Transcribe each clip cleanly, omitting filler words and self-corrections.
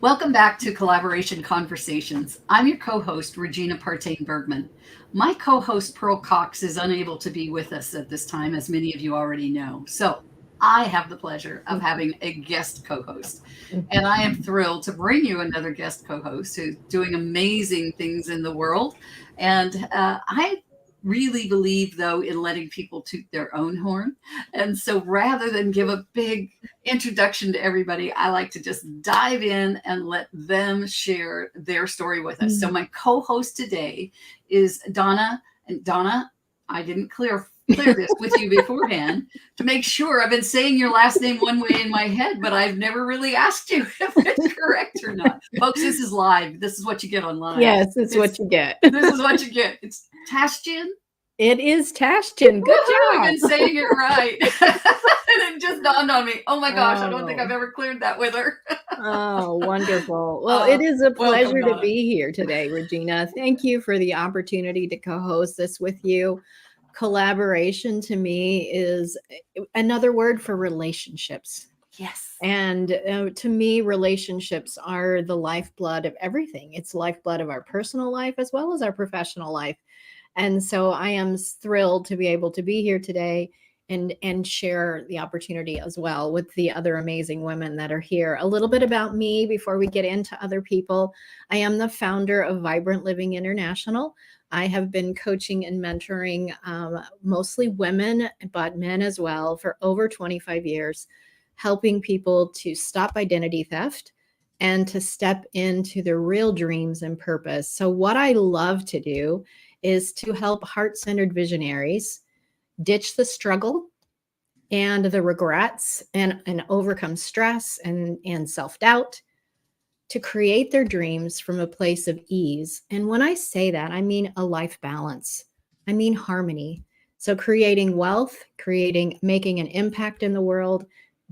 Welcome back to Collaboration Conversations. I'm your co host, Regina Partain Bergman. My co host, Pearl Cox, is unable to be with us at this time, as many of you already know. So I have the pleasure of having a guest co host. And I am thrilled to bring you another guest co host who's doing amazing things in the world. And I really believe, though, in letting people toot their own horn. And so rather than give a big introduction to everybody, I like to just dive in and let them share their story with us. So my co-host today is Donna. And Donna, I didn't clear this with you beforehand to make sure. I've been saying your last name one way in my head, but I've never really asked you if it's correct or not. Folks, this is live. This is what you get online. Yes, it's what you get. This is what you get. It's Tashjian. It is Tashjian. Good job. I've been saying it right. And it just dawned on me. Oh my gosh, I don't think I've ever cleared that with her. Oh, wonderful. Well, it is a pleasure to be here today, Regina. Thank you for the opportunity to co-host this with you. Collaboration to me is another word for relationships. Yes. And to me, relationships are the lifeblood of everything. It's the lifeblood of our personal life as well as our professional life. And so I am thrilled to be able to be here today and share the opportunity as well with the other amazing women that are here. A little bit about me before we get into other people. I am the founder of Vibrant Living International. I have been coaching and mentoring mostly women, but men as well, for over 25 years, helping people to stop identity theft and to step into their real dreams and purpose. So what I love to do is to help heart-centered visionaries ditch the struggle and the regrets and overcome stress and self-doubt to create their dreams from a place of ease. And when I say that, I mean a life balance. I mean harmony. So creating wealth, making an impact in the world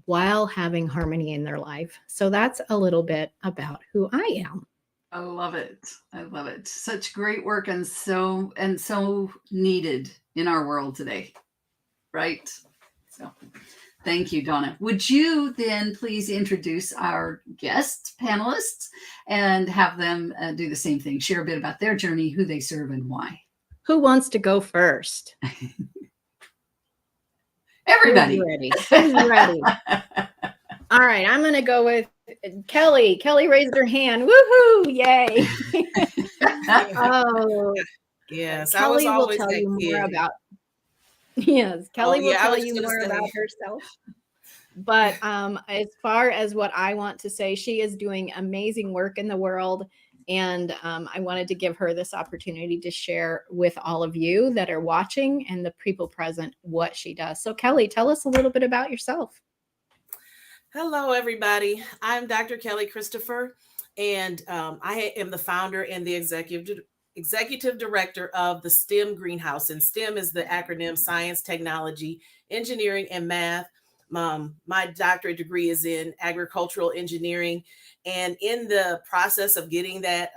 while having harmony in their life. So that's a little bit about who I am. I love it. I love it. Such great work and so needed in our world today. Right? So thank you, Donna. Would you then please introduce our guest panelists and have them do the same thing? Share a bit about their journey, who they serve, and why. Who wants to go first? Everybody. Who's ready? All right, I'm going to go with Keli. Keli raised her hand. Woohoo! Yay! Oh, yes. Keli will tell you more about. Yes, Keli will tell you more about herself. But as far as what I want to say, she is doing amazing work in the world. And I wanted to give her this opportunity to share with all of you that are watching and the people present what she does. So Keli, tell us a little bit about yourself. Hello, everybody. I'm Dr. Keli Christopher, and I am the founder and the executive director of the STEM Greenhouse. And STEM is the acronym Science, Technology, Engineering, and Math. My doctorate degree is in agricultural engineering. And in the process of getting that,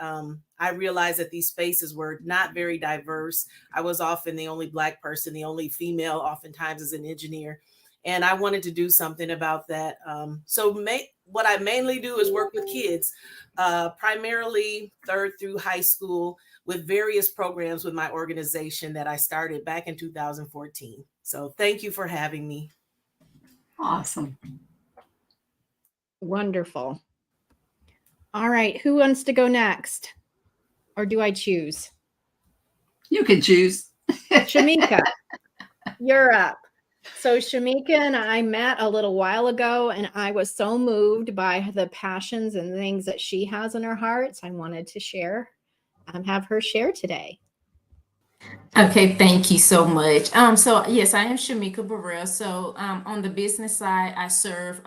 I realized that these spaces were not very diverse. I was often the only Black person, the only female, oftentimes as an engineer. And I wanted to do something about that. What I mainly do is work with kids, primarily third through high school, with various programs with my organization that I started back in 2014. So thank you for having me. Awesome. Wonderful. All right. Who wants to go next? Or do I choose? You can choose. Shameka, you're up. So Shameka and I met a little while ago, and I was so moved by the passions and things that she has in her heart. So I wanted to share and have her share today. Okay, thank you so much. So yes, I am Shameka Burrell. So on the business side, I serve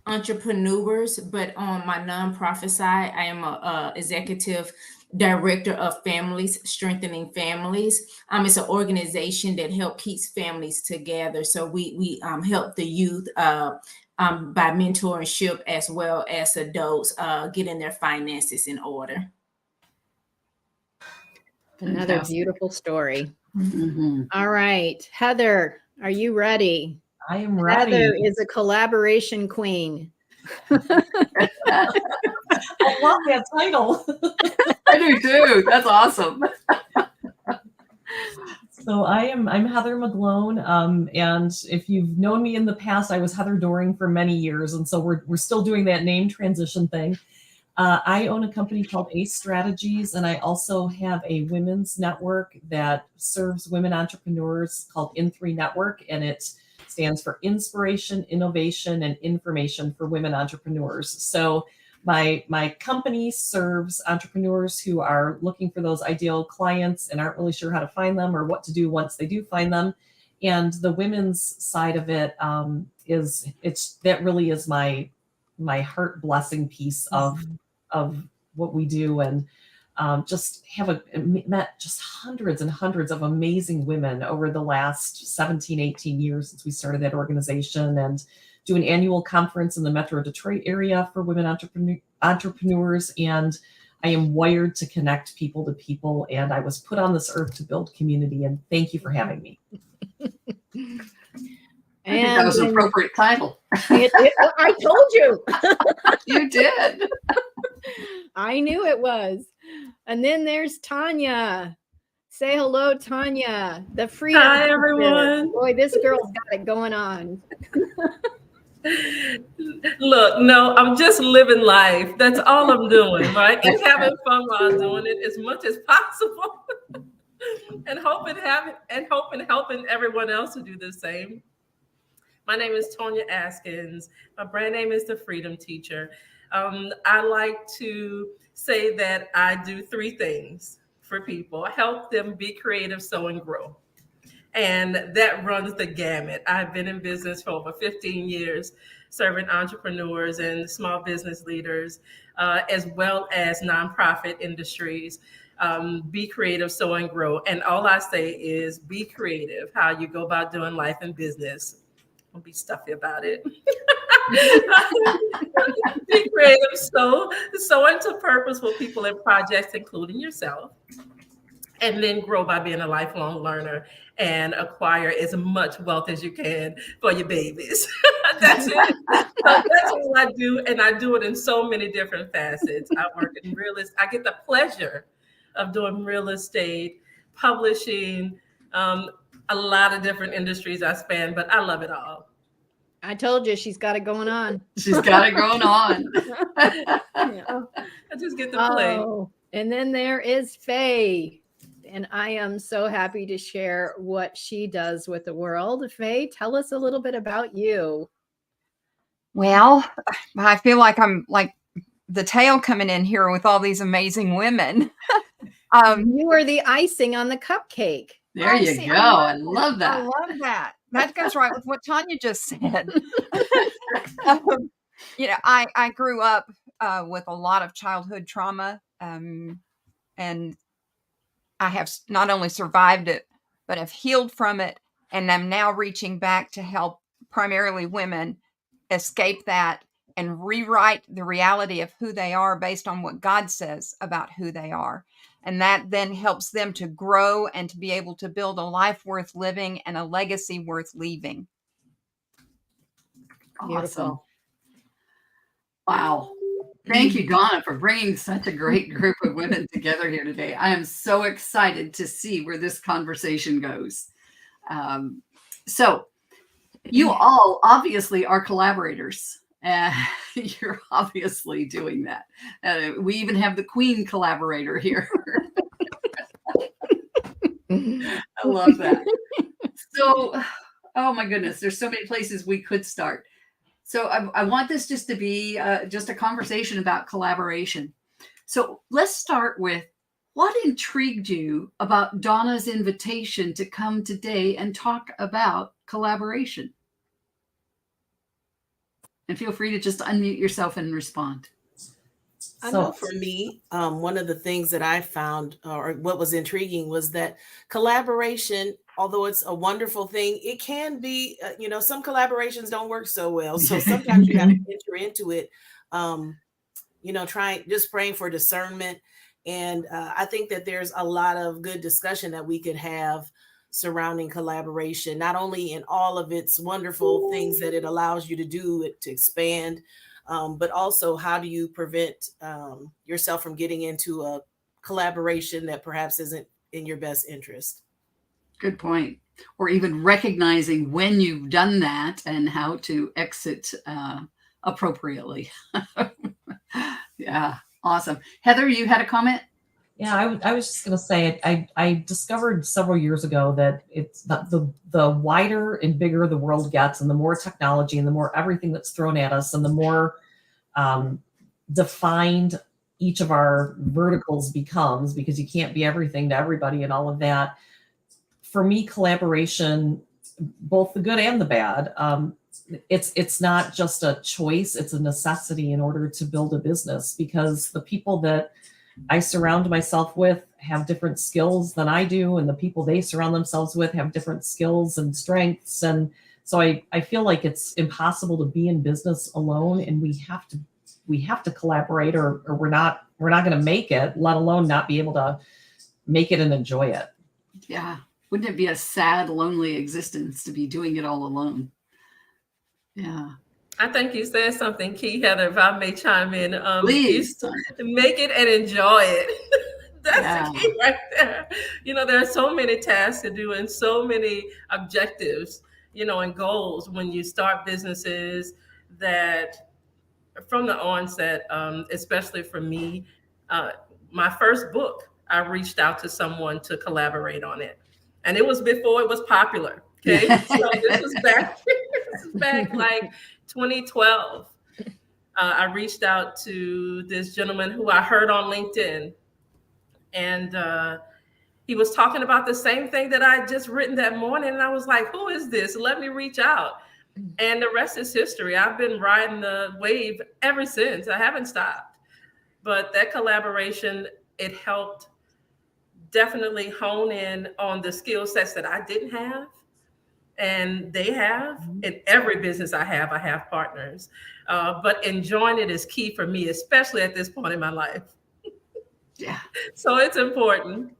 entrepreneurs, but on my nonprofit side, I am a executive director of Families Strengthening Families. It's an organization that helps keep families together. So we help the youth by mentorship as well as adults getting their finances in order. Another Fantastic. beautiful story. Mm-hmm. All right, Heather, are you ready? I am ready. Heather is a collaboration queen. I love that title. I do too. That's awesome. So I'm Heather McGlone, and if you've known me in the past, I was Heather Doring for many years, and so we're still doing that name transition thing. I own a company called ACE Strategies, and I also have a women's network that serves women entrepreneurs called In3 Network, and it stands for Inspiration, Innovation, and Information for Women Entrepreneurs. So my company serves entrepreneurs who are looking for those ideal clients and aren't really sure how to find them or what to do once they do find them. And the women's side of it that really is my heart blessing piece of what we do, and just met just hundreds and hundreds of amazing women over the last 17, 18 years since we started that organization, and do an annual conference in the Metro Detroit area for women entrepreneurs. And I am wired to connect people to people, and I was put on this earth to build community, and thank you for having me. I think that was an appropriate title. I told you. You did. I knew it was. And then there's Tonia. Say hello, Tonia. The freedom. Hi, everyone. Boy, this girl's got it going on. Look, no, I'm just living life. That's all I'm doing, right? And having fun while I'm doing it as much as possible. and helping everyone else to do the same. My name is Tonia Askins. My brand name is The Freedom Teacher. I like to say that I do 3 things for people: help them be creative, sow, and grow. And that runs the gamut. I've been in business for over 15 years, serving entrepreneurs and small business leaders, as well as nonprofit industries. Be creative, sow, and grow. And all I say is be creative, how you go about doing life and business. Don't be stuffy about it. Be creative, sow into purposeful people and projects, including yourself. And then grow by being a lifelong learner and acquire as much wealth as you can for your babies. That's it. So that's all I do. And I do it in so many different facets. I work in real estate. I get the pleasure of doing real estate, publishing, a lot of different industries I span, but I love it all. I told you she's got it going on. She's got it going on. Yeah. I just get to play. Oh, and then there is Faye. And I am so happy to share what she does with the world. Faye, tell us a little bit about you. Well, I feel like I'm like the tail coming in here with all these amazing women. You are the icing on the cupcake. There you go. I love that. I love that. That goes right with what Tonia just said. I grew up with a lot of childhood trauma, and I have not only survived it, but have healed from it. And I'm now reaching back to help primarily women escape that and rewrite the reality of who they are based on what God says about who they are. And that then helps them to grow and to be able to build a life worth living and a legacy worth leaving. Beautiful. Wow. Thank you, Donna, for bringing such a great group of women together here today. I am so excited to see where this conversation goes. So you all obviously are collaborators. You're obviously doing that. We even have the Queen collaborator here. I love that. So, oh my goodness, there's so many places we could start. So I want this just to be just a conversation about collaboration. So let's start with what intrigued you about Donna's invitation to come today and talk about collaboration? And feel free to just unmute yourself and respond. I know for me, one of the things that I found or what was intriguing was that collaboration, although it's a wonderful thing, it can be, some collaborations don't work so well. So sometimes you got to enter into it, just praying for discernment. And I think that there's a lot of good discussion that we could have surrounding collaboration, not only in all of its wonderful things that it allows you to do, to expand but also how do you prevent yourself from getting into a collaboration that perhaps isn't in your best interest? Good point. Or even recognizing when you've done that and how to exit appropriately. Yeah, awesome. Heather, you had a comment? Yeah, I was just going to say, I discovered several years ago that it's not the wider and bigger the world gets, and the more technology and the more everything that's thrown at us, and the more defined each of our verticals becomes, because you can't be everything to everybody and all of that. For me, collaboration, both the good and the bad, it's not just a choice, it's a necessity in order to build a business, because the people that I surround myself with have different skills than I do, and the people they surround themselves with have different skills and strengths. And so I feel like it's impossible to be in business alone, and we have to collaborate, or we're not going to make it, let alone not be able to make it and enjoy it. Yeah. Wouldn't it be a sad, lonely existence to be doing it all alone? Yeah. I think you said something key, Heather, if I may chime in. Please. Make it and enjoy it. That's Yeah. the key right there. There are so many tasks to do and so many objectives, and goals when you start businesses, that from the onset, especially for me, my first book, I reached out to someone to collaborate on it. And it was before it was popular. Okay. So this was back like 2012. I reached out to this gentleman who I heard on LinkedIn, and he was talking about the same thing that I had just written that morning. And I was like, who is this? Let me reach out. And the rest is history. I've been riding the wave ever since. I haven't stopped. But that collaboration, it helped definitely hone in on the skill sets that I didn't have. And they have. In every business I have partners. But enjoying it is key for me, especially at this point in my life. Yeah. So it's important.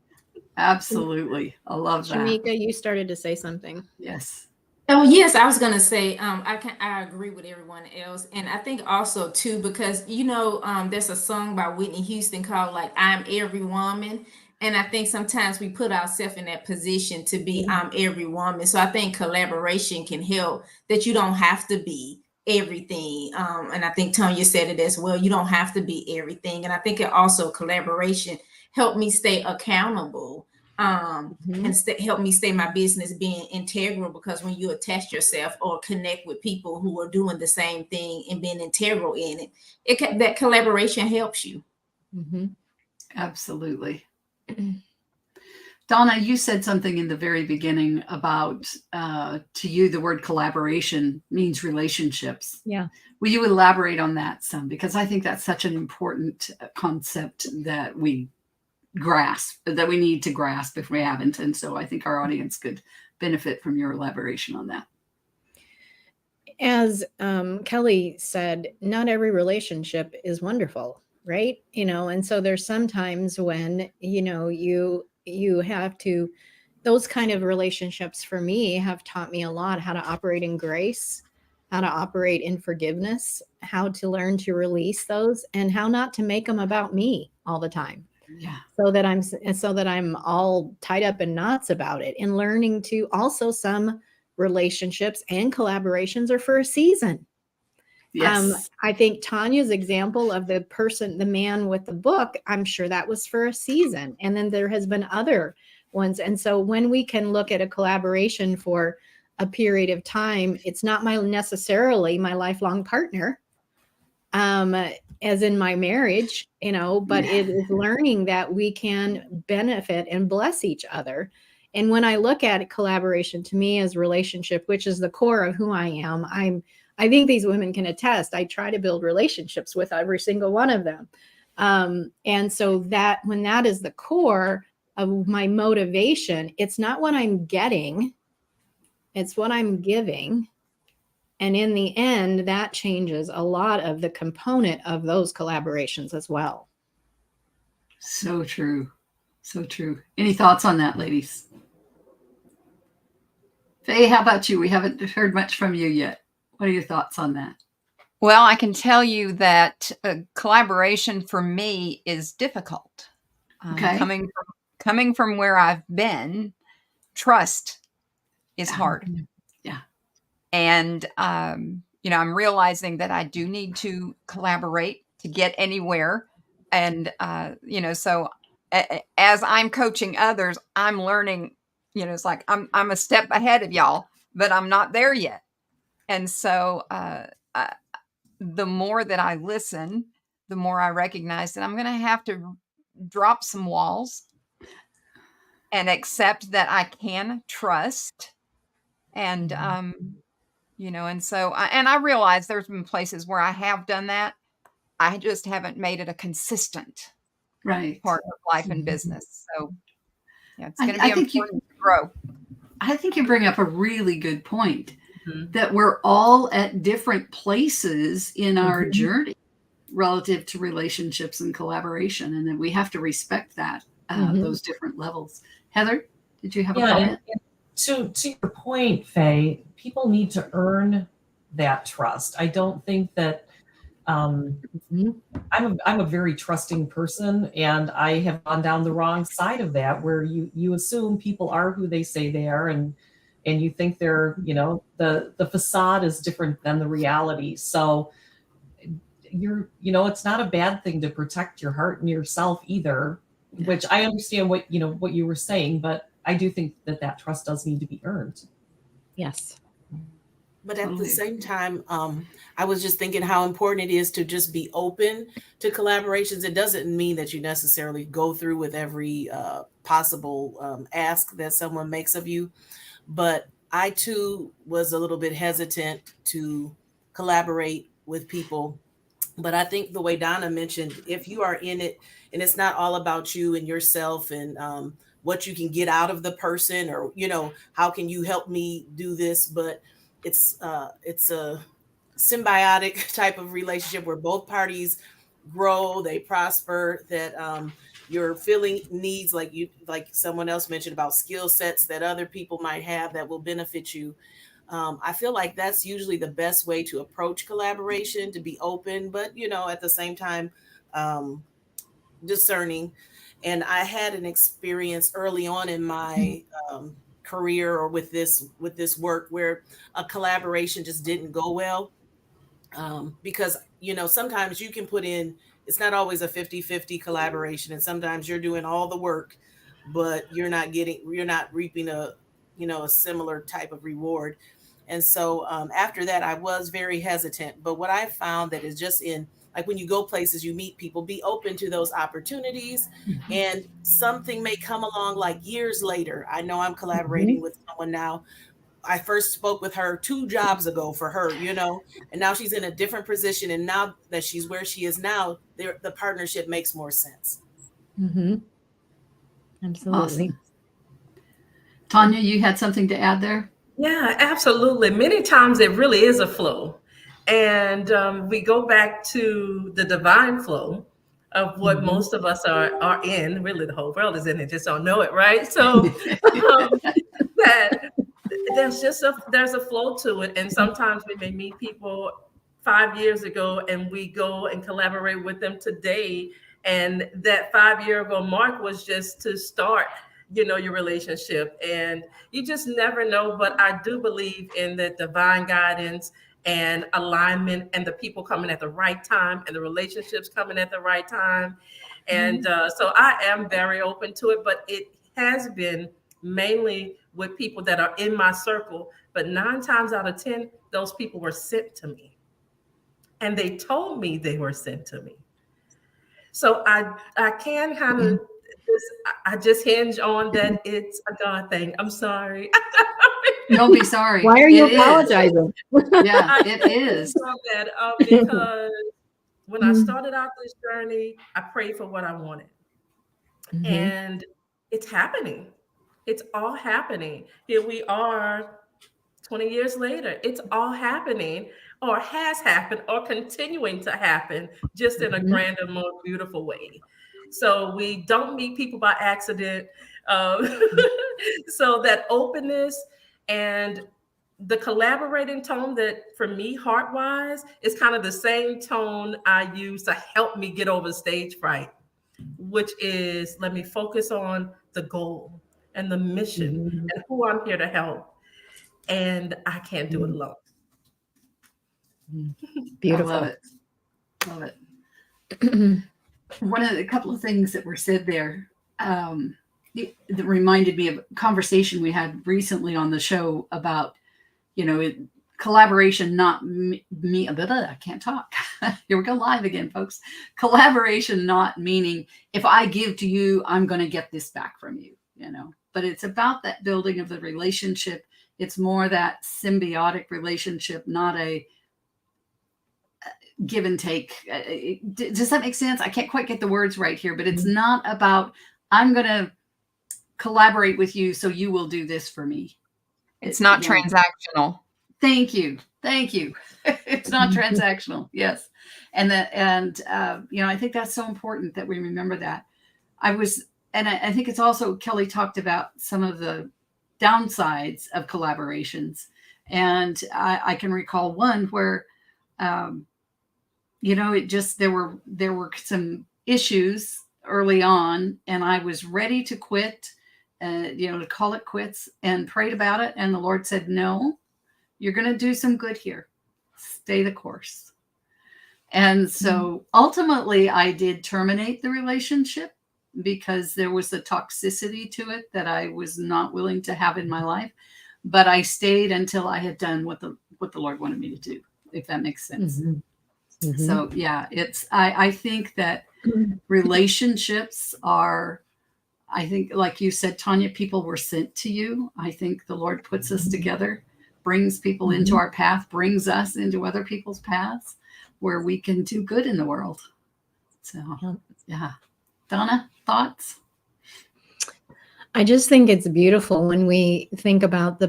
Absolutely. I love that. Shameka, you started to say something. Yes. Oh yes, I was gonna say I agree with everyone else, and I think also too, because there's a song by Whitney Houston called like "I'm Every Woman," and I think sometimes we put ourselves in that position to be I'm every woman. So I think collaboration can help, that you don't have to be everything, and I think Tonia said it as well. You don't have to be everything, and I think it also collaboration helped me stay accountable. And help me stay my business being integral, because when you attach yourself or connect with people who are doing the same thing and being integral in it, that collaboration helps you. Absolutely. Donna, you said something in the very beginning about, to you, the word collaboration means relationships. Yeah. Will you elaborate on that some? Because I think that's such an important concept that we need to grasp if we haven't. And so I think our audience could benefit from your elaboration on that. As Keli said, not every relationship is wonderful, right? And so there's sometimes when, you have to, those kind of relationships for me have taught me a lot, how to operate in grace, how to operate in forgiveness, how to learn to release those, and how not to make them about me all the time. Yeah. So that I'm all tied up in knots about it, and learning to also, some relationships and collaborations are for a season. Yes. I think Tonia's example of the man with the book, I'm sure that was for a season. And then there has been other ones. And so when we can look at a collaboration for a period of time, it's not necessarily my lifelong partner. As in my marriage, but it is learning that we can benefit and bless each other. And when I look at collaboration, to me as relationship, which is the core of who I am, I think these women can attest. I try to build relationships with every single one of them. And so that when that is the core of my motivation, it's not what I'm getting, it's what I'm giving. And in the end, that changes a lot of the component of those collaborations as well. So true. So true. Any thoughts on that, ladies? Faye, how about you? We haven't heard much from you yet. What are your thoughts on that? Well, I can tell you that collaboration for me is difficult. Okay. Coming from where I've been, trust is hard. Yeah. And, I'm realizing that I do need to collaborate to get anywhere. And, so as I'm coaching others, I'm learning, it's like I'm a step ahead of y'all, but I'm not there yet. And so the more that I listen, the more I recognize that I'm going to have to drop some walls and accept that I can trust. And, and so, I realize there's been places where I have done that. I just haven't made it a consistent Right. part of life and business. So, yeah, it's going to I be think important to grow. I think you bring up a really good point that we're all at different places in our journey relative to relationships and collaboration, and that we have to respect that, those different levels. Heather, did you have a comment? And to your point, Faye, people need to earn that trust. I don't think that I'm a very trusting person, and I have gone down the wrong side of that, where you assume people are who they say they are, and you think they're, the facade is different than the reality. So it's not a bad thing to protect your heart and yourself either, which I understand what you were saying, but I do think that trust does need to be earned. Yes. But at the same time, I was just thinking how important it is to just be open to collaborations. It doesn't mean that you necessarily go through with every possible ask that someone makes of you. But I too was a little bit hesitant to collaborate with people. But I think the way Donna mentioned, if you are in it and it's not all about you and yourself and what you can get out of the person, or, how can you help me do this? But it's a symbiotic type of relationship where both parties grow, they prosper, that you're filling needs, like someone else mentioned about skill sets that other people might have that will benefit you. I feel like that's usually the best way to approach collaboration, to be open, but at the same time, discerning. And I had an experience early on in my career, or with this work, where a collaboration just didn't go well, because sometimes you can put in, it's not always a 50-50 collaboration, and sometimes you're doing all the work, but you're not reaping a similar type of reward. And so after that, I was very hesitant. But what I found that is just in, like, when you go places, you meet people, be open to those opportunities, and something may come along like years later. I know I'm collaborating with someone now. I first spoke with her 2 jobs ago for her, and now she's in a different position. And now that she's where she is now, the partnership makes more sense. Absolutely. Awesome. Tonia, you had something to add there? Yeah, absolutely. Many times it really is a flow. And we go back to the divine flow of what most of us are in. Really, the whole world is in it, just don't know it, right? So that there's a flow to it. And sometimes we may meet people 5 years ago and we go and collaborate with them today. And that 5-year ago mark was just to start, your relationship. And you just never know. But I do believe in the divine guidance and alignment, and the people coming at the right time, and the relationships coming at the right time. And so I am very open to it, but it has been mainly with people that are in my circle. But 9 times out of 10, those people were sent to me, and they told me they were sent to me. So I can kind of, I just hinge on that it's a God thing. I'm sorry. Don't be sorry. Why are you apologizing? Yeah, it is. Because when I started out this journey, I prayed for what I wanted. And it's happening. It's all happening. Here we are 20 years later. It's all happening, or has happened, or continuing to happen, just in a grander, more beautiful way. So we don't meet people by accident. So that openness and the collaborating tone that for me, heart wise, is kind of the same tone I use to help me get over stage fright, which is let me focus on the goal and the mission and who I'm here to help. And I can't do it alone. Beautiful. I love it. Love it. A couple of things that were said there that reminded me of a conversation we had recently on the show about, collaboration, not me. I can't talk. Here we go live again, folks. Collaboration, not meaning if I give to you, I'm going to get this back from you, but it's about that building of the relationship. It's more that symbiotic relationship, not a give and take. Does that make sense? I can't quite get the words right here, but it's not about I'm going to collaborate with you so you will do this for me. It's not transactional. Thank you. It's not transactional. Yes. And I think that's so important that we remember that. I think it's also, Keli talked about some of the downsides of collaborations. And I can recall one where, there were some issues early on, and I was ready to quit, to call it quits, and prayed about it. And the Lord said, no, you're going to do some good here. Stay the course. And so ultimately I did terminate the relationship because there was the toxicity to it that I was not willing to have in my life. But I stayed until I had done what the Lord wanted me to do, if that makes sense. So yeah, I think that relationships are, I think, like you said, Tonia, people were sent to you. I think the Lord puts us together, brings people into our path, brings us into other people's paths where we can do good in the world. So yeah. Donna, thoughts? I just think it's beautiful when we think about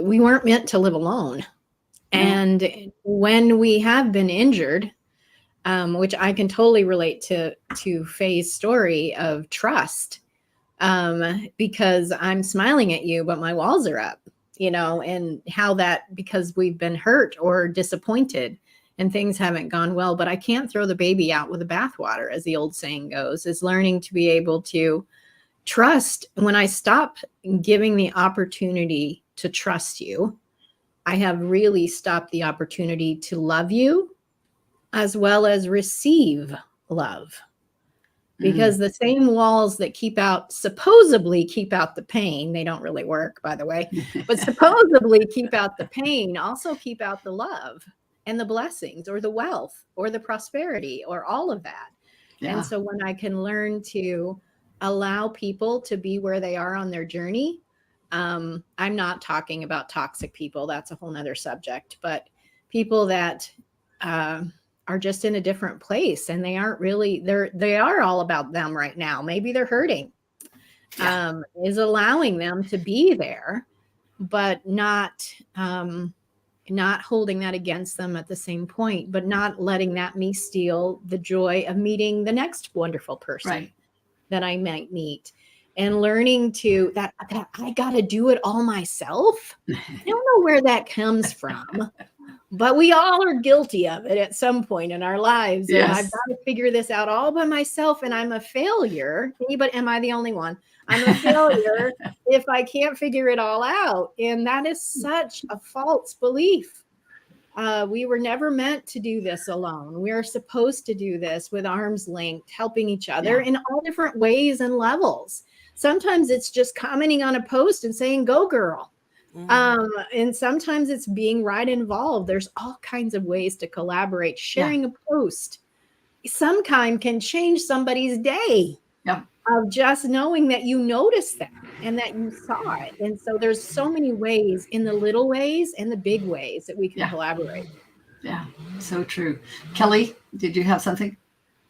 we weren't meant to live alone. And when we have been injured, which I can totally relate to Faye's story of trust, because I'm smiling at you, but my walls are up, and how that, because we've been hurt or disappointed and things haven't gone well, but I can't throw the baby out with the bathwater, as the old saying goes, is learning to be able to trust. When I stop giving the opportunity to trust you, I have really stopped the opportunity to love you as well as receive love. Because the same walls that supposedly keep out the pain, they don't really work, by the way, but supposedly keep out the pain, also keep out the love and the blessings or the wealth or the prosperity or all of that. Yeah. And so when I can learn to allow people to be where they are on their journey, I'm not talking about toxic people. That's a whole nother subject, but people that are just in a different place and they aren't really, they are all about them right now. Maybe they're hurting, is allowing them to be there, but not holding that against them at the same point, but not letting that steal the joy of meeting the next wonderful person that I might meet. And learning that I got to do it all myself. I don't know where that comes from, but we all are guilty of it at some point in our lives. Yes. I've got to figure this out all by myself, and I'm a failure. Am I the only one? I'm a failure if I can't figure it all out. And that is such a false belief. We were never meant to do this alone. We are supposed to do this with arm's length, helping each other in all different ways and levels. Sometimes it's just commenting on a post and saying, go girl. And sometimes it's being right involved. There's all kinds of ways to collaborate. Sharing a post, some kind can change somebody's day of just knowing that you noticed that and that you saw it. And so there's so many ways, in the little ways and the big ways, that we can collaborate. Yeah, so true. Keli, did you have something?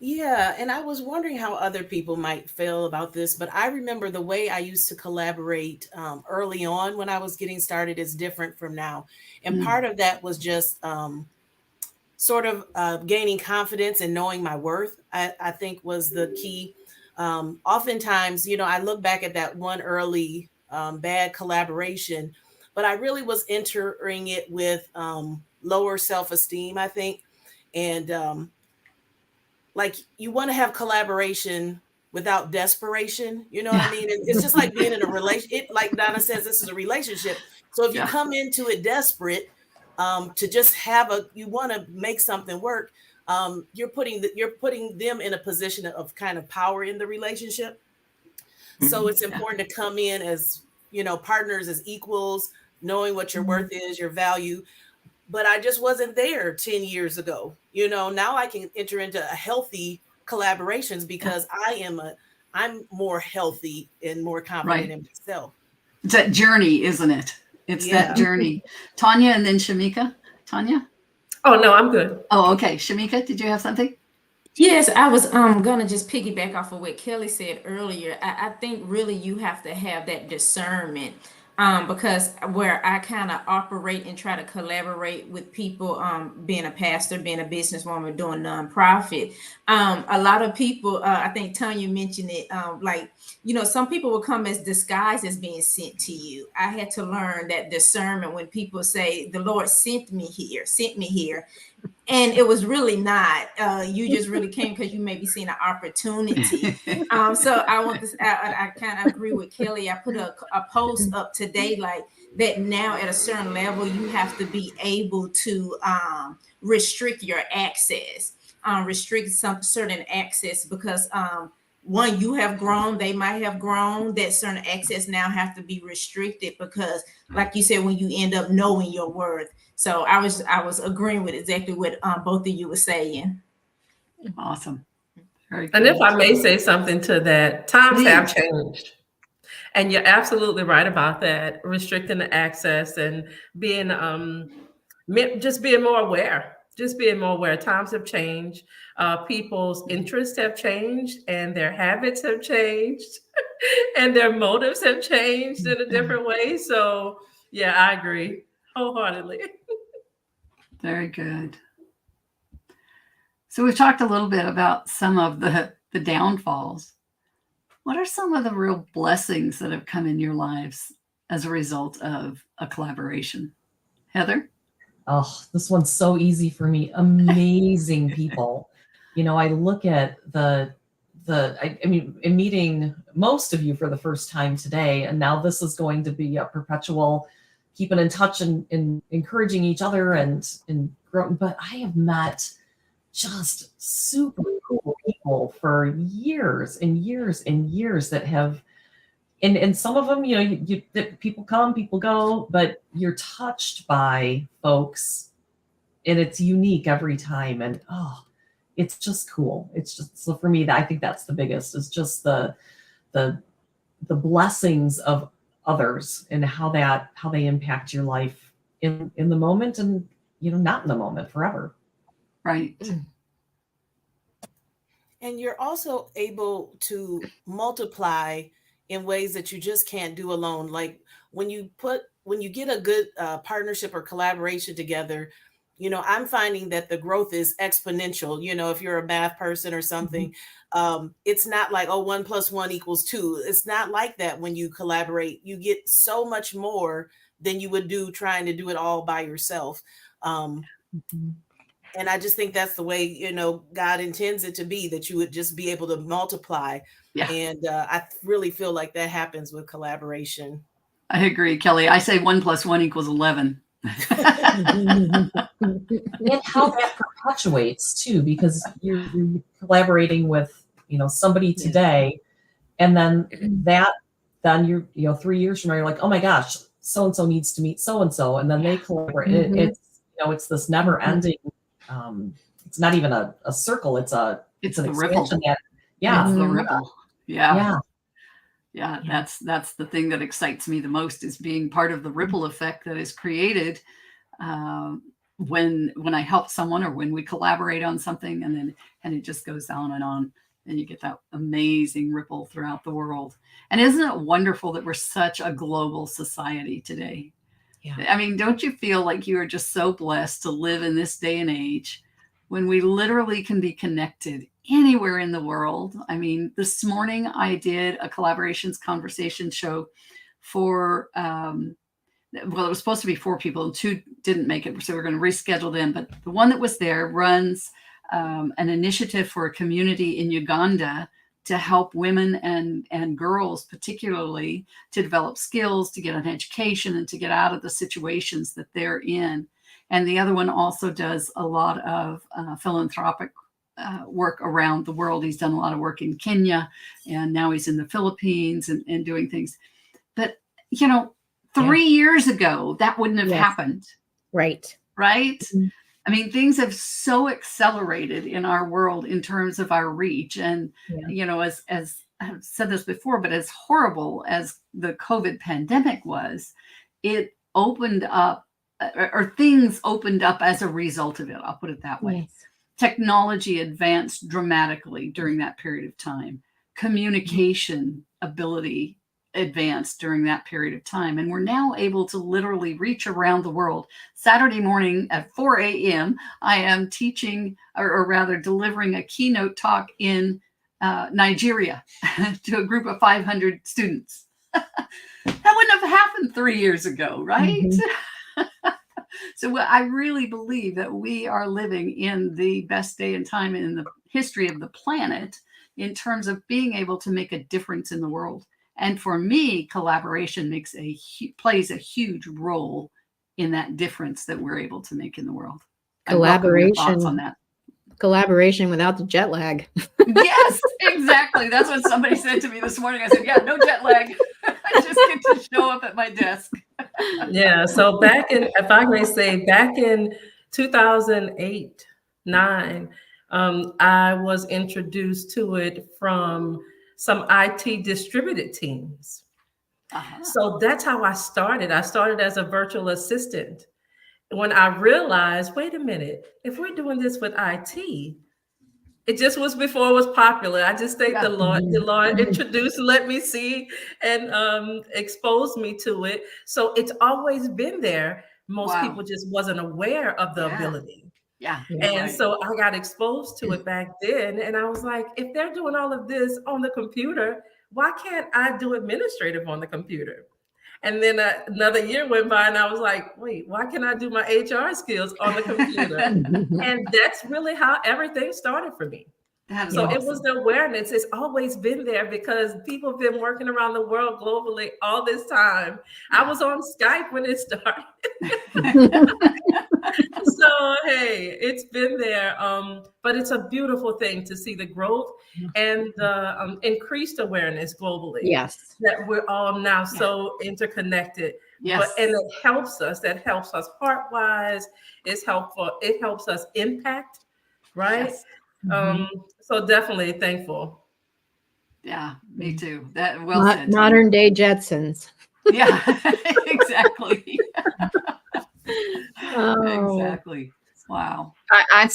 Yeah, and I was wondering how other people might feel about this, but I remember the way I used to collaborate early on when I was getting started is different from now. And part of that was just sort of gaining confidence and knowing my worth, I think was the key. Oftentimes, I look back at that one early bad collaboration, but I really was entering it with lower self-esteem, I think. And like, you want to have collaboration without desperation. You know what I mean? It's just like being in a relationship. Like Donna says, this is a relationship. So if you come into it desperate to just you want to make something work, you're putting them in a position of kind of power in the relationship. So it's important to come in as, partners, as equals, knowing what your worth is, your value. But I just wasn't there 10 years ago. Now I can enter into a healthy collaborations because I'm more healthy and more confident in myself. It's that journey, isn't it? It's that journey. Tonia and then Shameka. Tonia? Oh, no, I'm good. Oh, okay. Shameka, did you have something? Yes, I was gonna just piggyback off of what Keli said earlier. I think really you have to have that discernment. Because where I kind of operate and try to collaborate with people, being a pastor, being a businesswoman, doing nonprofit, a lot of people, I think Tonia mentioned it, some people will come as disguised as being sent to you. I had to learn that discernment when people say, the Lord sent me here. And it was really not. You just really came because you maybe seen an opportunity. So I kind of agree with Keli. I put a post up today like that. Now at a certain level, you have to be able to restrict your access, restrict some certain access because one, you have grown, they might have grown, that certain access now have to be restricted because, like you said, when you end up knowing your worth. So I was agreeing with exactly what both of you were saying. Awesome. Very And good. if I may say something to that, times have changed. And you're absolutely right about that, restricting the access and being just being more aware. Times have changed. People's interests have changed and their habits have changed and their motives have changed in a different way. So yeah, I agree wholeheartedly. Very good. So we've talked a little bit about some of the downfalls. What are some of the real blessings that have come in your lives as a result of a collaboration? Heather? Oh, this one's so easy for me. Amazing people. I look at I mean, in meeting most of you for the first time today, and now this is going to be a perpetual keeping in touch and encouraging each other and growing. But I have met just super cool people for years and years and years that have, and some of them, people come, people go, but you're touched by folks and it's unique every time. And it's just cool. It's just, so for me, I think that's the biggest, is just the blessings of others and how they impact your life in the moment and, not in the moment, forever. Right. And you're also able to multiply in ways that you just can't do alone. Like when you get a good partnership or collaboration together, I'm finding that the growth is exponential. If you're a math person or something, it's not like, 1 + 1 = 2. It's not like that. When you collaborate, you get so much more than you would do trying to do it all by yourself. And I just think that's the way, God intends it to be, that you would just be able to multiply. Yeah. And I really feel like that happens with collaboration. I agree, Keli. I say 1 + 1 = 11. And how that perpetuates too, because you're collaborating with, somebody today, and then you're 3 years from now, you're like, oh my gosh, so-and-so needs to meet so-and-so. And then they collaborate. It's this never ending, it's not even a circle. It's an the ripple. expansion. It's the ripple. Yeah. Yeah. That's the thing that excites me the most, is being part of the ripple effect that is created when I help someone or when we collaborate on something, and it just goes on, and you get that amazing ripple throughout the world. And isn't it wonderful that we're such a global society today? Yeah. I mean, don't you feel like you are just so blessed to live in this day and age when we literally can be connected anywhere in the world? I mean, this morning I did a collaborations conversation show for well, it was supposed to be 4 people and 2 didn't make it. So we're going to reschedule them. But the one that was there runs an initiative for a community in Uganda to help women and girls, particularly, to develop skills, to get an education, and to get out of the situations that they're in. And the other one also does a lot of philanthropic work around the world. He's done a lot of work in Kenya, and now he's in the Philippines and doing things. But, 3 years ago, that wouldn't have happened. Right. Right? Mhm. I mean, things have so accelerated in our world in terms of our reach. And, as I've said this before, but as horrible as the COVID pandemic was, it opened up, or things opened up as a result of it. I'll put it that way. Yes. Technology advanced dramatically during that period of time. Communication ability advanced during that period of time. And we're now able to literally reach around the world. Saturday morning at 4 a.m., I am teaching, or rather delivering a keynote talk in Nigeria to a group of 500 students. That wouldn't have happened 3 years ago, right? Mm-hmm. So I really believe that we are living in the best day and time in the history of the planet in terms of being able to make a difference in the world. And for me, collaboration plays a huge role in that difference that we're able to make in the world. Collaboration. Thoughts on that. Collaboration without the jet lag. Yes, exactly. That's what somebody said to me this morning. I said, yeah, no jet lag. I just get to show up at my desk. Yeah. So if I may say, back in 2008, 9, I was introduced to it from some IT distributed teams. Uh-huh. So that's how I started. I started as a virtual assistant. When I realized, wait a minute, if we're doing this with IT, it just was before it was popular. I just think the Lord introduced, let me see, and exposed me to it. So it's always been there. Most people just wasn't aware of the ability. Yeah. And so I got exposed to it back then. And I was like, if they're doing all of this on the computer, why can't I do administrative on the computer? And then another year went by and I was like, wait, why can't I do my HR skills on the computer? And that's really how everything started for me. So awesome. It was the awareness. It's always been there because people have been working around the world globally all this time. I was on Skype when it started. So, hey, it's been there. But it's a beautiful thing to see the growth and the increased awareness globally. Yes. That we're all now so interconnected. Yes. And it helps us. That helps us heart-wise. It's helpful. It helps us impact, right? Yes. So definitely thankful. Yeah, me too. That said. Modern day Jetsons. Yeah, exactly. Oh. Exactly. Wow. I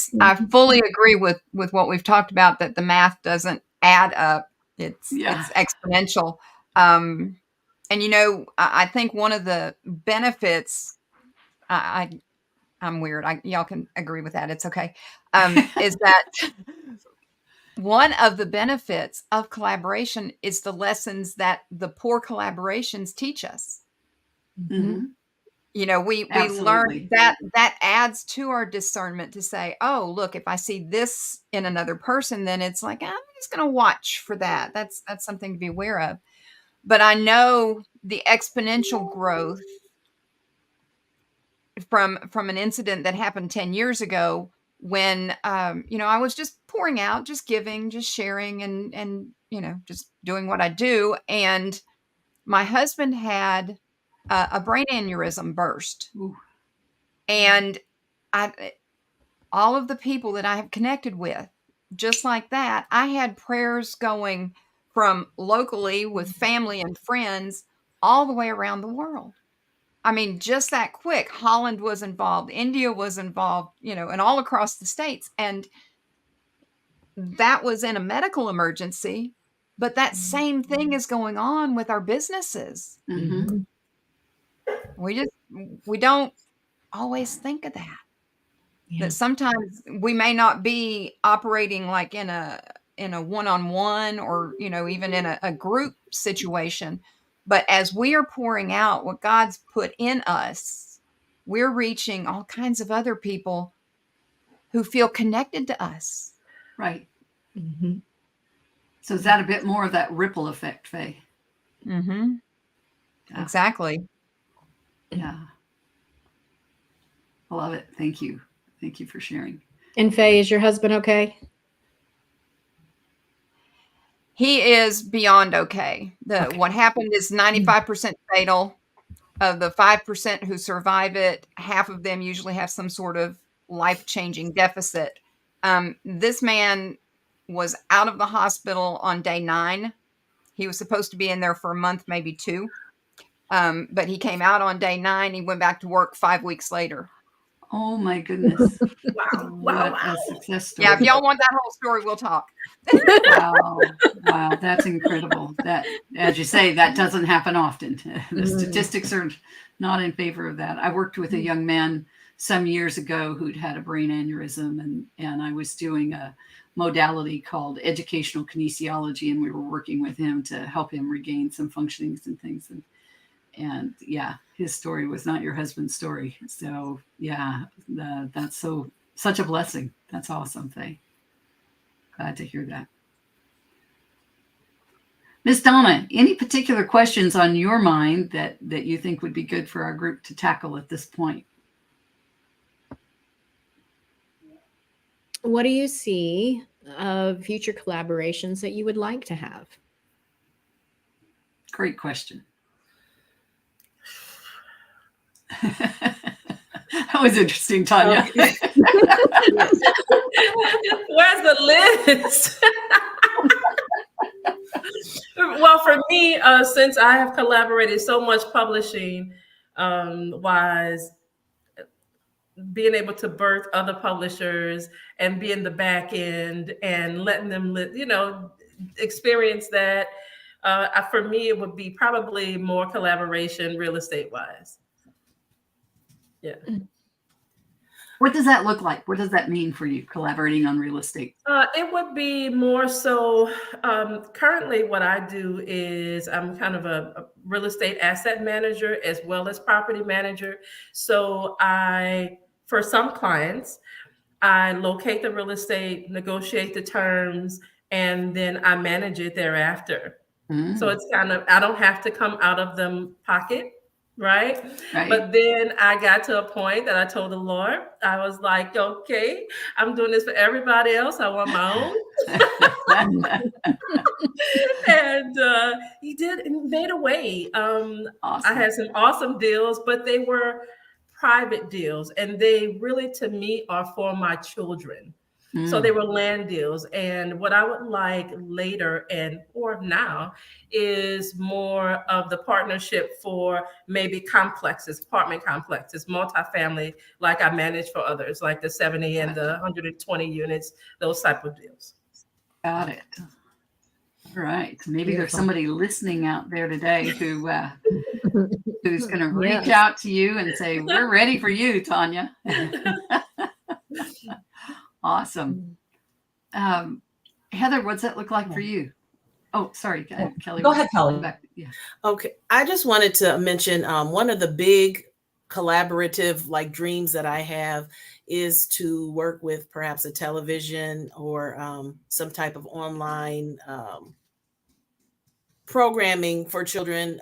fully agree with what we've talked about, that the math doesn't add up. It's exponential. And I think one of the benefits, I'm weird. Y'all can agree with that. It's okay. Is that one of the benefits of collaboration is the lessons that the poor collaborations teach us. Mm-hmm. We learn that adds to our discernment to say, oh, look, if I see this in another person, then it's like, I'm just going to watch for that. That's something to be aware of. But I know the exponential growth from an incident that happened 10 years ago when, I was just pouring out, just giving, just sharing and just doing what I do. And my husband had a brain aneurysm burst. Ooh. And all of the people that I have connected with, just like that, I had prayers going from locally with family and friends all the way around the world. I mean, just that quick. Holland was involved, India was involved, and all across the States. And that was in a medical emergency, but that same thing is going on with our businesses. Mm-hmm. We don't always think of that. Yeah. That sometimes we may not be operating like in a one-on-one or, even in a group situation, But as we are pouring out what God's put in us, we're reaching all kinds of other people who feel connected to us. Right. Mhm. So is that a bit more of that ripple effect, Faye? Mm-hmm. Yeah. Exactly. Yeah. I love it. Thank you. Thank you for sharing. And Faye, is your husband okay? He is beyond okay. Okay. What happened is 95% fatal. Of the 5% who survive it, half of them usually have some sort of life-changing deficit. This man was out of the hospital on day 9. He was supposed to be in there for a month, maybe 2. But he came out on day 9. He went back to work 5 weeks later. Oh my goodness. Wow. What a success story. Yeah, if y'all want that whole story, we'll talk. Wow. Wow. That's incredible. That, as you say, that doesn't happen often. The statistics are not in favor of that. I worked with a young man some years ago who'd had a brain aneurysm, and I was doing a modality called educational kinesiology, and we were working with him to help him regain some functionings and things. And yeah, his story was not your husband's story. So yeah, that's such a blessing. That's awesome, Faye. Glad to hear that. Miss Donna, any particular questions on your mind that you think would be good for our group to tackle at this point? What do you see of future collaborations that you would like to have? Great question. That was interesting, Tonia. Where's the list? Well, for me, since I have collaborated so much publishing wise, being able to birth other publishers and be in the back end and letting them, experience that. For me, it would be probably more collaboration real estate wise. Yeah. What does that look like? What does that mean for you, collaborating on real estate? It would be more so, currently what I do is I'm kind of a real estate asset manager as well as property manager. So for some clients, I locate the real estate, negotiate the terms, and then I manage it thereafter. So it's kind of, I don't have to come out of them pocket. Right. But then I got to a point that I told the Lord, I was like, okay, I'm doing this for everybody else. I want my own. And he made a way. Awesome. I had some awesome deals, but they were private deals. And they really, to me, are for my children. So they were land deals. And what I would like later or now is more of the partnership for maybe complexes, apartment complexes, multifamily, like I manage for others, like the 70 and the 120 units, those type of deals. Got it. All right. Maybe there's somebody listening out there today who's going to reach out to you and say, we're ready for you, Tonia. Awesome. Heather, what's that look like for you? Oh, sorry, Keli. Go ahead, Keli. Yeah. Okay. I just wanted to mention one of the big collaborative dreams that I have is to work with perhaps a television or some type of online programming for children,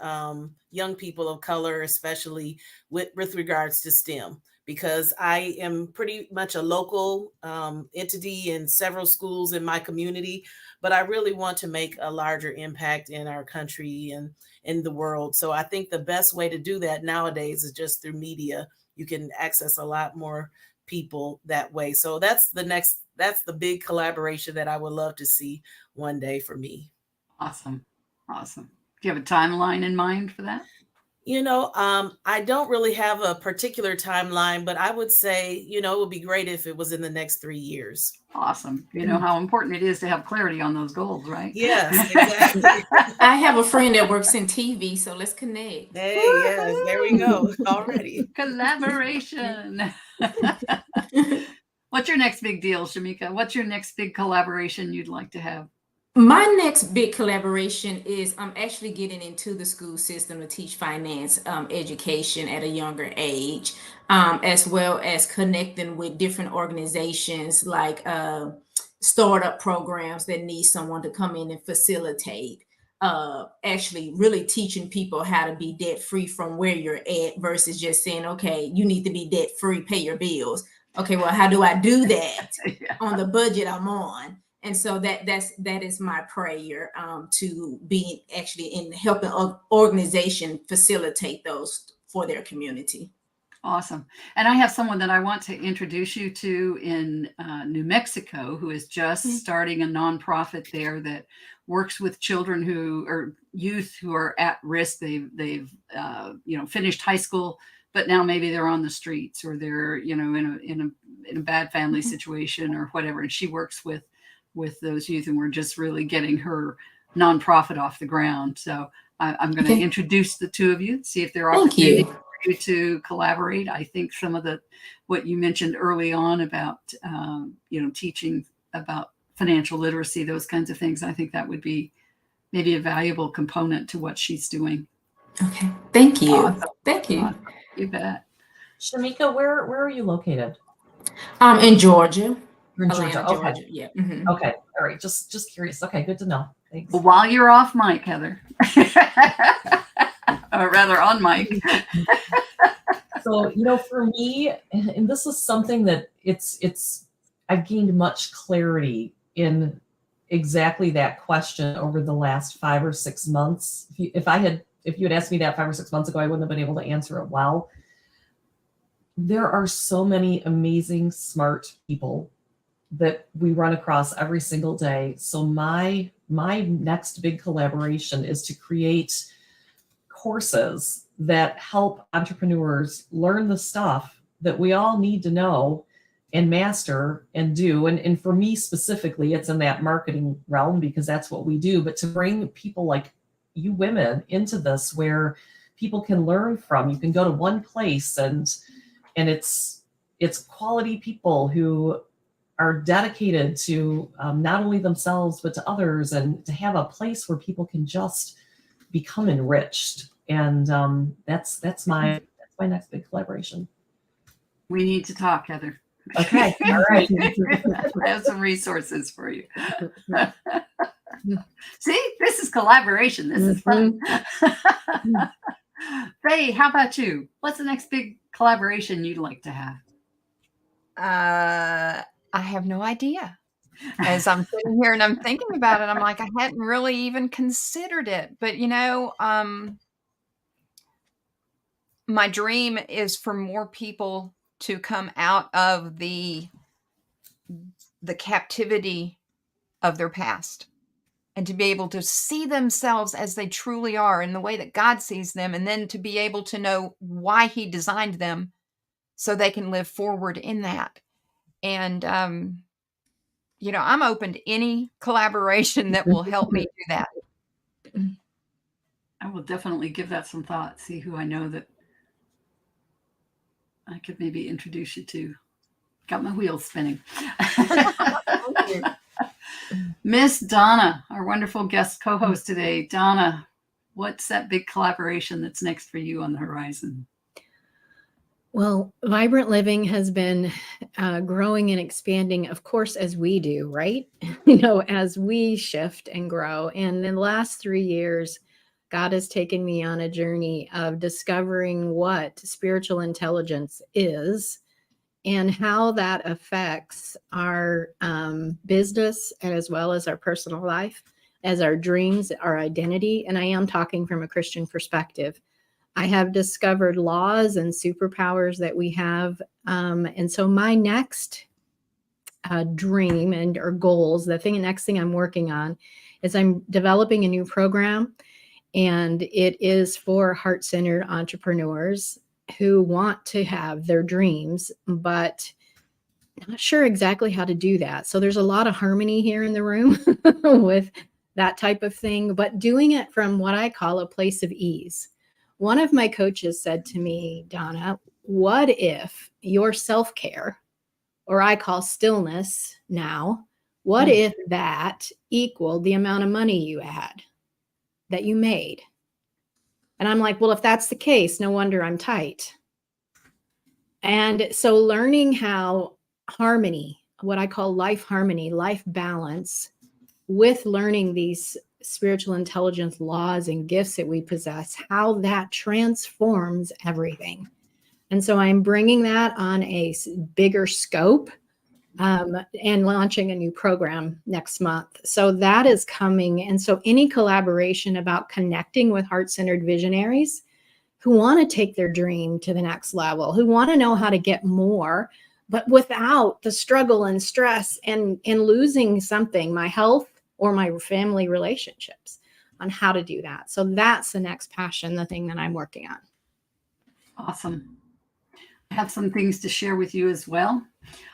young people of color, especially with regards to STEM. Because I am pretty much a local entity in several schools in my community, but I really want to make a larger impact in our country and in the world. So I think the best way to do that nowadays is just through media. You can access a lot more people that way. So that's the big collaboration that I would love to see one day for me. Awesome. Awesome. Do you have a timeline in mind for that? I don't really have a particular timeline, but I would say, it would be great if it was in the next 3 years. Awesome. You know how important it is to have clarity on those goals, right? Yes, exactly. I have a friend that works in TV, so let's connect. Hey, yes, there we go. Already. Collaboration. What's your next big deal, Shameka? What's your next big collaboration you'd like to have? My next big collaboration is I'm actually getting into the school system to teach finance education at a younger age, as well as connecting with different organizations like startup programs that need someone to come in and facilitate. Actually, really teaching people how to be debt free from where you're at versus just saying, okay, you need to be debt free, pay your bills. Okay, well, how do I do that Yeah. on the budget I'm on? And so that is my prayer, to be actually in helping organization facilitate those for their community. Awesome. And I have someone that I want to introduce you to in New Mexico who is just starting a nonprofit there that works with children who are youth who are at risk. They've finished high school, but now maybe they're on the streets or they're in a bad family situation or whatever. And she works with those youth, and we're just really getting her nonprofit off the ground. So I'm going to introduce the two of you, see if there are opportunities for you to collaborate. I think some of what you mentioned early on about teaching about financial literacy, those kinds of things, I think that would be maybe a valuable component to what she's doing. Okay, thank you. Awesome. Thank you. Awesome. You bet. Shameka, where are you located? In Georgia. You're in Atlanta, Georgia. Okay. Georgia. Yeah. Mhm. Okay. All right. Just curious. Okay. Good to know. Thanks. Well, while you're off mic, Heather, or rather on mic. So, for me, and this is something that I've gained much clarity in exactly that question over the last 5 or 6 months. If you had asked me that 5 or 6 months ago, I wouldn't have been able to answer it well. There are so many amazing, smart people that we run across every single day. So my next big collaboration is to create courses that help entrepreneurs learn the stuff that we all need to know and master and do. And for me specifically, it's in that marketing realm because that's what we do. But to bring people like you women into this where people can learn from, you can go to one place and it's quality people who are dedicated to not only themselves but to others, and to have a place where people can just become enriched. And that's my next big collaboration. We need to talk, Heather. Okay. All right. I have some resources for you. See, this is collaboration. This is fun. Faye, how about you? What's the next big collaboration you'd like to have? I have no idea. As I'm sitting here and I'm thinking about it, I'm like, I hadn't really even considered it. But my dream is for more people to come out of the captivity of their past and to be able to see themselves as they truly are in the way that God sees them, and then to be able to know why He designed them so they can live forward in that. And, I'm open to any collaboration that will help me do that. I will definitely give that some thought, see who I know that I could maybe introduce you to. Got my wheels spinning. Miss Donna, our wonderful guest co-host today. Donna, what's that big collaboration that's next for you on the horizon? Well, Vibrant Living has been growing and expanding, of course, as we do, right? As we shift and grow. And in the last 3 years, God has taken me on a journey of discovering what spiritual intelligence is and how that affects our business as well as our personal life, as our dreams, our identity. And I am talking from a Christian perspective. I have discovered laws and superpowers that we have. And so my next dream or goals, next thing I'm working on is I'm developing a new program, and it is for heart-centered entrepreneurs who want to have their dreams, but not sure exactly how to do that. So there's a lot of harmony here in the room with that type of thing, but doing it from what I call a place of ease. One of my coaches said to me, Donna, what if your self-care, or I call stillness now, What if that equaled the amount of money you had, that you made? And I'm like, well, if that's the case, no wonder I'm tight. And so learning how harmony, what I call life harmony, life balance, with learning these spiritual intelligence laws and gifts that we possess, how that transforms everything. And so I'm bringing that on a bigger scope, and launching a new program next month. So that is coming. And so any collaboration about connecting with heart-centered visionaries who want to take their dream to the next level, who want to know how to get more, but without the struggle and stress and losing something, my health or my family relationships, on how to do that. So that's the next passion, the thing that I'm working on. Awesome. I have some things to share with you as well.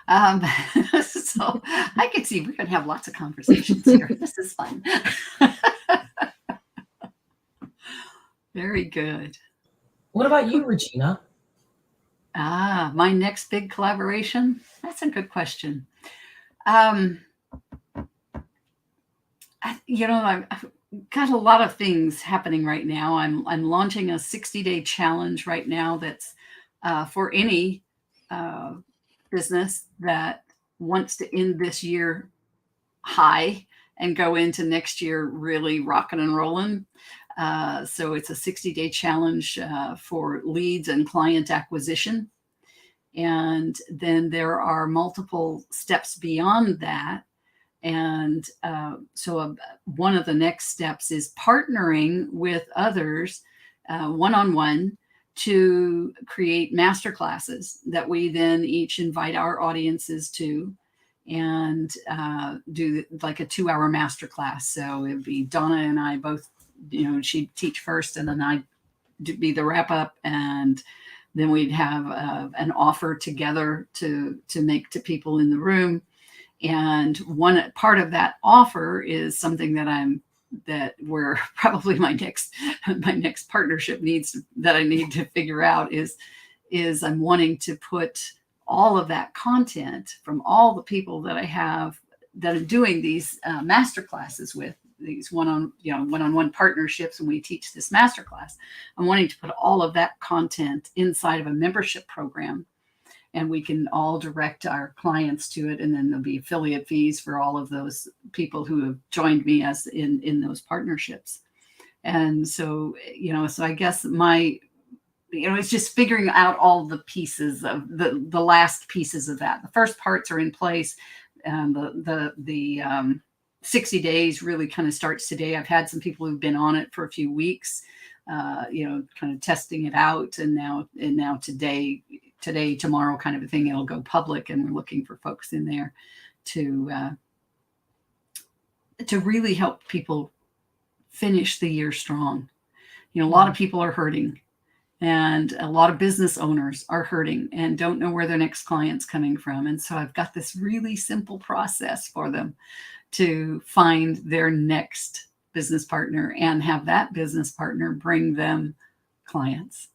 So I can see we're going to have lots of conversations here. This is fun. Very good. What about you, Regina? My next big collaboration? That's a good question. I've got a lot of things happening right now. I'm launching a 60-day challenge right now that's for any business that wants to end this year high and go into next year really rocking and rolling. So it's a 60-day challenge for leads and client acquisition. And then there are multiple steps beyond that. And so one of the next steps is partnering with others one-on-one to create masterclasses that we then each invite our audiences to, and do like a 2-hour masterclass. So it'd be Donna and I both, she'd teach first and then I'd be the wrap up, and then we'd have an offer together to make to people in the room. And one part of that offer is something that we're probably my next partnership that I need to figure out is I'm wanting to put all of that content from all the people that I have that are doing these master classes with, these one-on-one partnerships, and we teach this masterclass. I'm wanting to put all of that content inside of a membership program, and we can all direct our clients to it. And then there'll be affiliate fees for all of those people who have joined me as in those partnerships. And so, so I guess it's just figuring out all the pieces of the last pieces of that. The first parts are in place. And the 60 days really kind of starts today. I've had some people who've been on it for a few weeks, kind of testing it out. And now today, tomorrow kind of a thing, it'll go public, and we're looking for folks in there to really help people finish the year strong. A lot of people are hurting, and a lot of business owners are hurting and don't know where their next client's coming from. And so I've got this really simple process for them to find their next business partner and have that business partner bring them clients.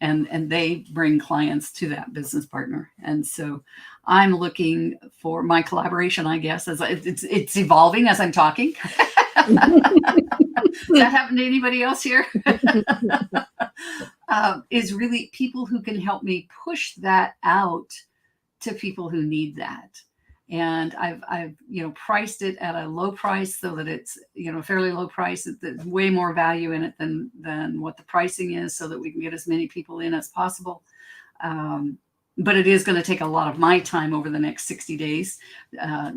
And they bring clients to that business partner. And so I'm looking for my collaboration, I guess, as it's evolving as I'm talking. Does that happen to anybody else here? Is really people who can help me push that out to people who need that. And I've priced it at a low price so that it's fairly low price. There's way more value in it than what the pricing is, so that we can get as many people in as possible. But it is going to take a lot of my time over the next 60 days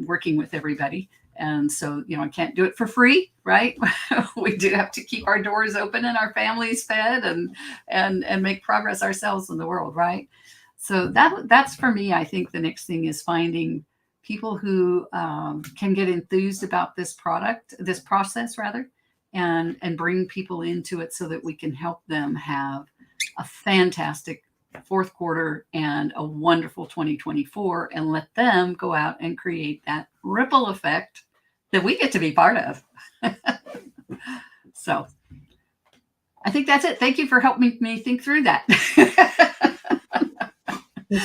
working with everybody. And so, I can't do it for free, right? We do have to keep our doors open and our families fed and make progress ourselves in the world, right? So that's for me. I think the next thing is finding people who can get enthused about this process, and bring people into it so that we can help them have a fantastic fourth quarter and a wonderful 2024, and let them go out and create that ripple effect that we get to be part of. So I think that's it. Thank you for helping me think through that.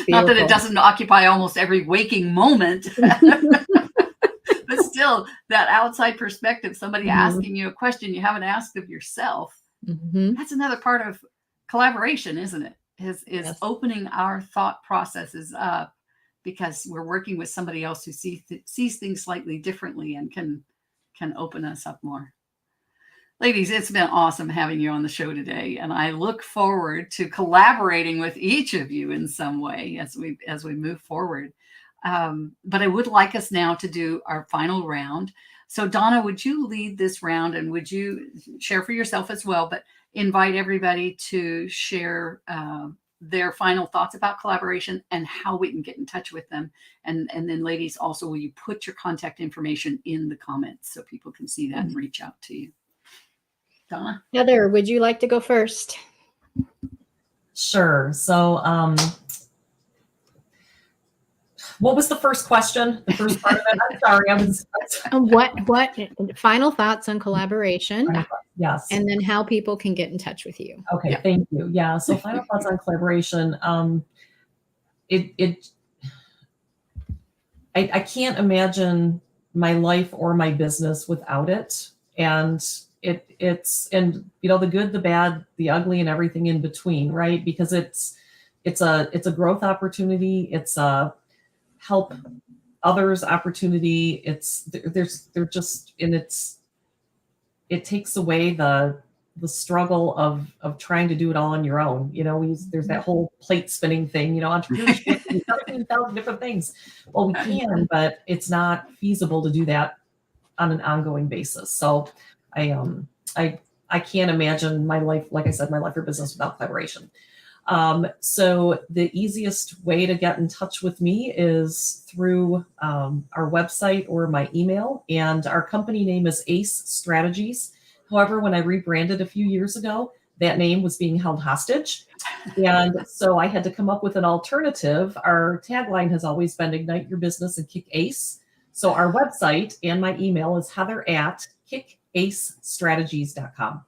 Not that it doesn't occupy almost every waking moment, but still that outside perspective, somebody Mhm. asking you a question you haven't asked of yourself. Mhm. That's another part of collaboration, isn't it? Is Yes. opening our thought processes up because we're working with somebody else who sees things slightly differently and can open us up more. Ladies, it's been awesome having you on the show today, and I look forward to collaborating with each of you in some way as we move forward. But I would like us now to do our final round. So Donna, would you lead this round, and would you share for yourself as well, but invite everybody to share their final thoughts about collaboration and how we can get in touch with them. And then ladies, also, will you put your contact information in the comments so people can see that and reach out to you? Donna? Heather, would you like to go first? Sure. So, what was the first question? The first part of it? I'm sorry. What final thoughts on collaboration? Yes. And then how people can get in touch with you. Okay. Yeah. Thank you. Yeah. So final thoughts on collaboration. I can't imagine my life or my business without it. And and the good, the bad, the ugly, and everything in between, right? Because it's a growth opportunity. It's a help others opportunity. It takes away the struggle of trying to do it all on your own. There's that whole plate spinning thing, entrepreneurship, 1,000 different things. Well, we can, but it's not feasible to do that on an ongoing basis. So I can't imagine my life, like I said, my life or business without collaboration. So the easiest way to get in touch with me is through our website or my email. And our company name is ACE Strategies. However, when I rebranded a few years ago, that name was being held hostage. And so I had to come up with an alternative. Our tagline has always been Ignite Your Business and Kick Ace. So our website and my email is heather@kickacestrategies.com.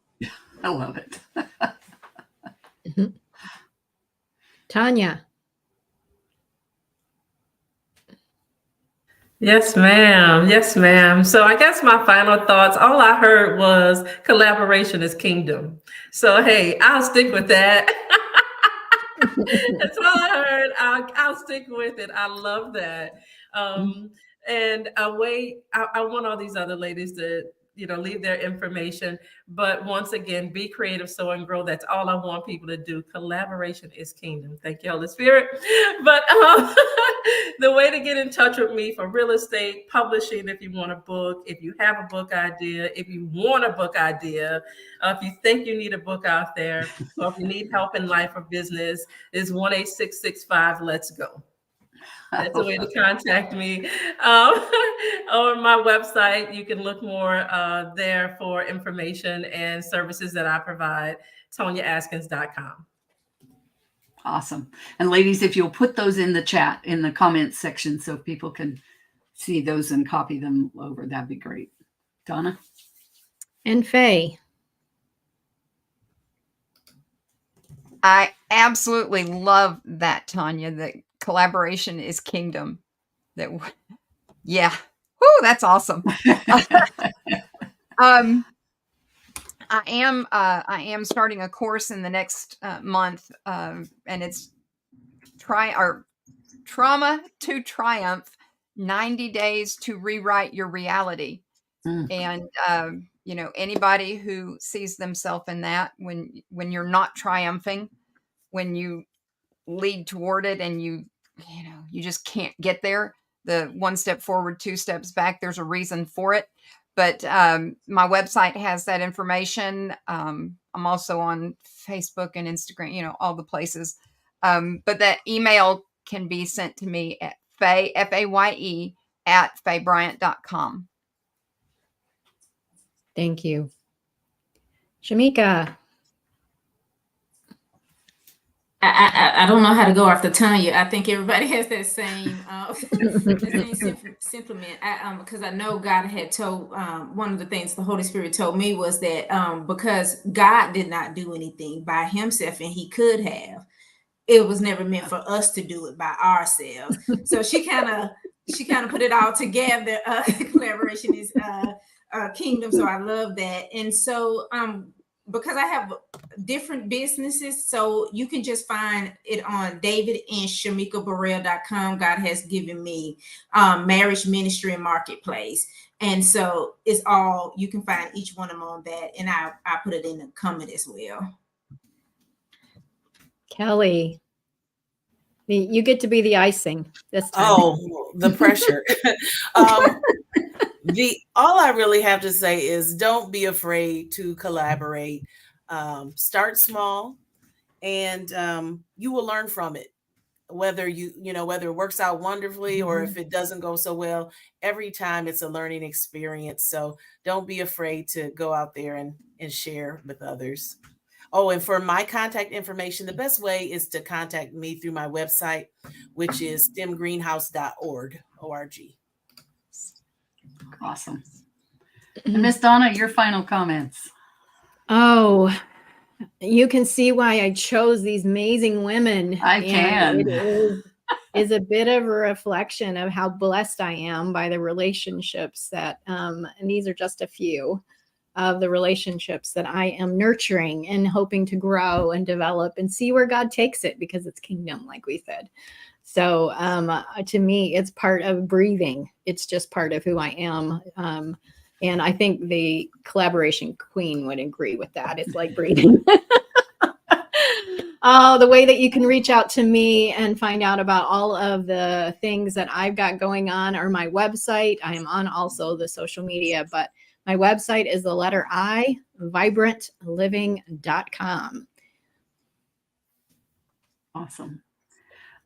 I love it. Tonia. Yes, ma'am. Yes, ma'am. So I guess my final thoughts, all I heard was collaboration is kingdom. So, hey, I'll stick with that. That's all I heard. I'll stick with it. I love that. And I want all these other ladies to, leave their information. But once again, be creative, sow, and grow. That's all I want people to do. Collaboration is kingdom. Thank you, Holy Spirit. But the way to get in touch with me for real estate, publishing, if you want a book, if you have a book idea, if you want a book idea, if you think you need a book out there, or if you need help in life or business, is 1-866-5-LETS-GO. That's a way to contact me. On my website, you can look more there for information and services that I provide, ToniaAskins.com. Awesome. And ladies, if you'll put those in the chat, in the comments section, so people can see those and copy them over, that'd be great. Donna? And Faye. I absolutely love that, Tonia, that collaboration is kingdom. Yeah. Whoo, that's awesome. I am starting a course in the next month, and it's Trauma to Triumph, 90 Days to Rewrite Your Reality. And, anybody who sees themselves in that, when you're not triumphing, when you lead toward it and you just can't get there, the 1 step forward, 2 steps back, there's a reason for it. But my website has that information. I'm also on Facebook and Instagram, all the places. But that email can be sent to me at Faye, Faye, @FayeBryant.com. Thank you. Shameka. I don't know how to go after Tonia. I think everybody has that same sentiment. Because I know God had told, one of the things the Holy Spirit told me was that because God did not do anything by himself, and he could have, it was never meant for us to do it by ourselves. So she kind of she kind of put it all together. Collaboration is kingdom. So I love that. And so because I have different businesses, so you can just find it on davidandShamekaBurrell.com. God has given me marriage ministry and marketplace. And so it's all, you can find each one of them on that. And I put it in the comment as well. Keli, you get to be the icing this time. Oh, the pressure. All I really have to say is don't be afraid to collaborate. Start small, and you will learn from it. Whether whether it works out wonderfully or if it doesn't go so well, every time it's a learning experience. So don't be afraid to go out there and share with others. Oh, and for my contact information, the best way is to contact me through my website, which is stemgreenhouse.org. Awesome. And Miss Donna, your final comments. Oh, you can see why I chose these amazing women. I can. It is a bit of a reflection of how blessed I am by the relationships that, and these are just a few of the relationships that I am nurturing and hoping to grow and develop and see where God takes it, because it's kingdom, like we said. So to me, it's part of breathing. It's just part of who I am. And I think the collaboration queen would agree with that. It's like breathing. Oh, the way that you can reach out to me and find out about all of the things that I've got going on are my website. I am on also the social media, but my website is the letter I, vibrantliving.com. Awesome.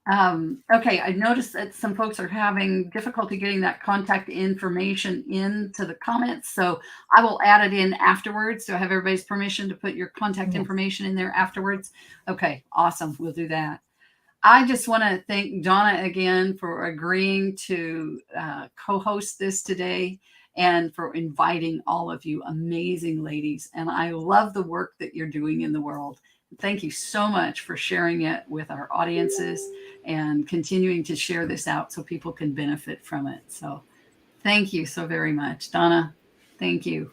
Okay, I noticed that some folks are having difficulty getting that contact information into the comments, so I will add it in afterwards. So I have everybody's permission to put your contact information in there afterwards. Okay, awesome. We'll do that. I just want to thank Donna again for agreeing to co-host this today and for inviting all of you amazing ladies. And I love the work that you're doing in the world. Thank you so much for sharing it with our audiences and continuing to share this out so people can benefit from it. So thank you so very much. Donna, thank you.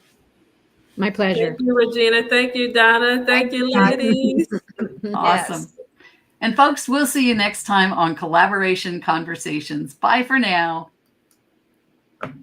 My pleasure. Thank you, Regina. Thank you, Donna. Thank you, ladies. Awesome. Yes. And folks, we'll see you next time on Collaboration Conversations. Bye for now.